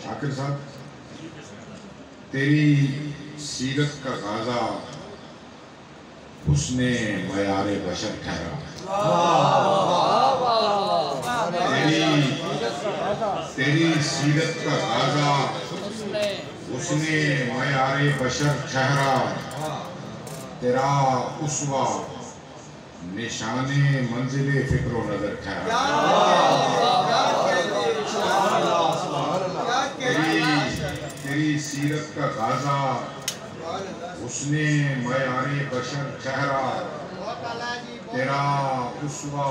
शाकिर साहब, तेरी सीरत का गाजा उसने मयारे बशर ठहरा। तेरी सीरत का गाजा उसने मयारे बशर ठहरा। तेरा उसवा निशाने मंजिले फिक्रो नजर ठहरा। तेरी सीरत का गाजा उसने मयारे बशर ठहरा। तेरा उसवा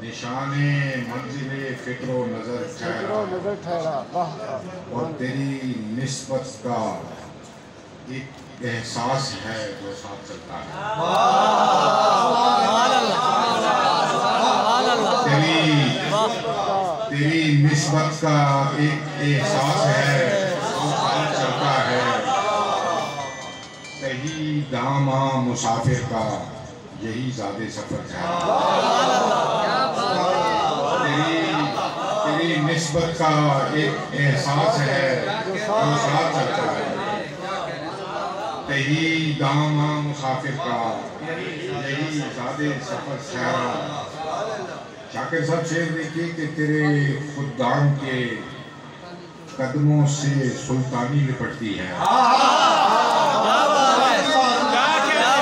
निशाने मंजिले फिक्रो नजर ठहरा। और तेरी निस्बत का एक एहसास है जो साथ चलता है। तेरी निस्बत का एक एहसास है जो साथ चलता है। कहीं दामा मुसाफिर का यही ज़ादे सफर है। तेरी निस्बत का एक एहसास है जो साथ चलता है। कहीं दामा मुसाफिर का यही ज़ादे सफर ठहरा। शाकिर साहब शेर देखिए कि तेरे खुदाम के कदमों से सुल्तानी लिपटती है।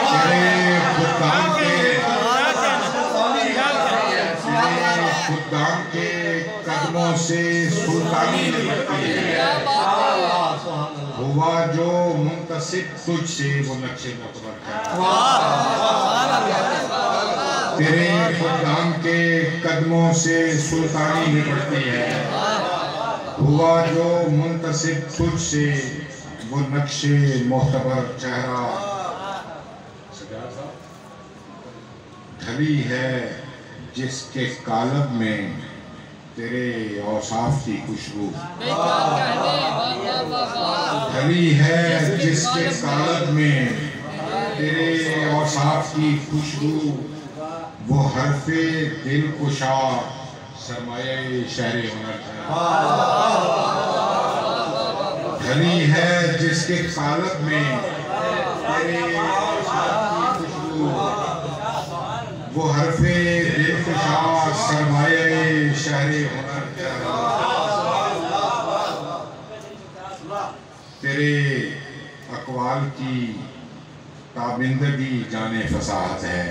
तेरे खुदाम के कदमों से सुल्तानी लिपटती है। हुआ जो मुंतसिब तुझसे वो नक्शे मुकबर है। तेरे खुदाम के कदमों से सुल्तानी लिपटती है। हुआ जो मुंतसिब तुझसे वो नक्शे मोहतबर चेहरा। ढली है जिसके कालब में तेरे औसाफ की खुशबू। ढली है जिसके कालब में तेरे औसाफ की खुशबू। वो हरफे दिल कुशा सरमाए शहरे हुनर है। ढली है जिसके कालब में तेरे औसाफ की खुशबू। वो हरफे दिल कुशा सरमाए शहरे हुनर है। तेरे अकवाल की ताबिंदगी जाने फसाहत है।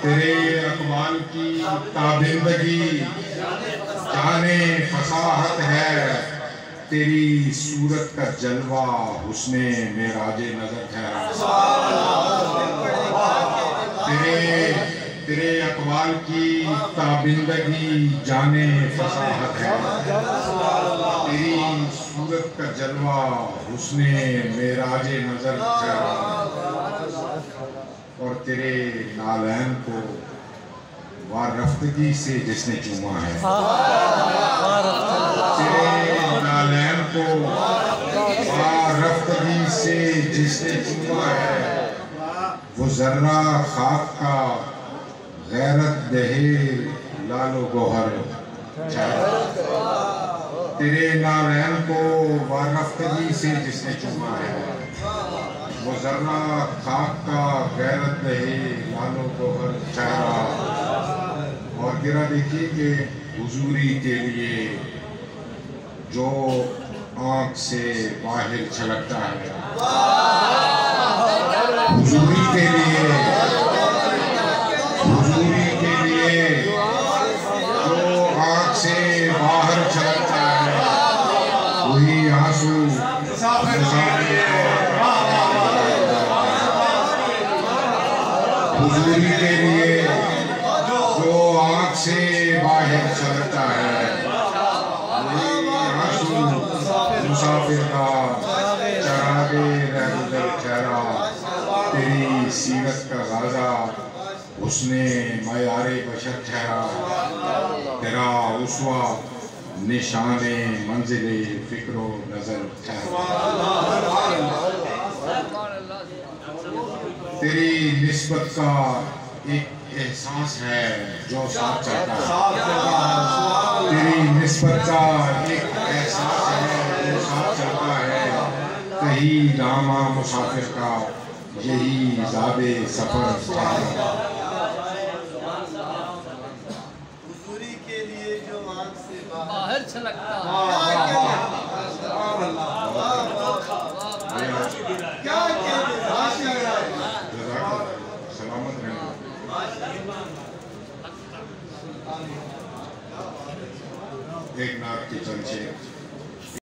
तेरे अकवाल की ताबिंदगी जाने फसाहत है। तेरी सूरत का जलवा हुस्ने मेराजे नजर ठहरा। तेरे अकवाल की ताबिंदगी जाने फसाहत है। तेरी सूरत का जलवा हुस्ने मेराजे नजर ठहरा। और तेरे नालैन को वारफ्तगी से जिसने चूमा है। तेरे नालैन को वारफ्तगी से जिसने चूमा है। वो जर्रा खाक का गैरत दहे लालो गोहर। तेरे नालैन को वारफ्तगी से जिसने चूमा है। वो जर्रा खाक का गैरत दहे लालो गोहर चेहरा। और गिरा देखिए कि हुजूरी के लिए जो आँख से बाहर छलकता है। हुजूरी के लिए जो आँख से बाहर छलकता है वही आंसू हुजूरी के लिए जो आँख से बाहर छलकता है वही आंसू मुसाफिर का चरागे रहगुजर ठहरा। तेरी सीरत का गाजा उसने मयारे बशर ठहरा। तेरा उसवा निशाने मंजिले फिक्रो नजर ठहरा। तेरी निस्बत का एक एहसास है जो साथ चलता है। तेरी निस्बत का एक एहसास है जो साथ चलता है, कहीं नामा मुसाफिर का यही ज़ाबे सफर था। हुजूरी के लिए जो आँख से बाहर छलकता क्या सलामत रहना। एक नाथ की चंद शेर।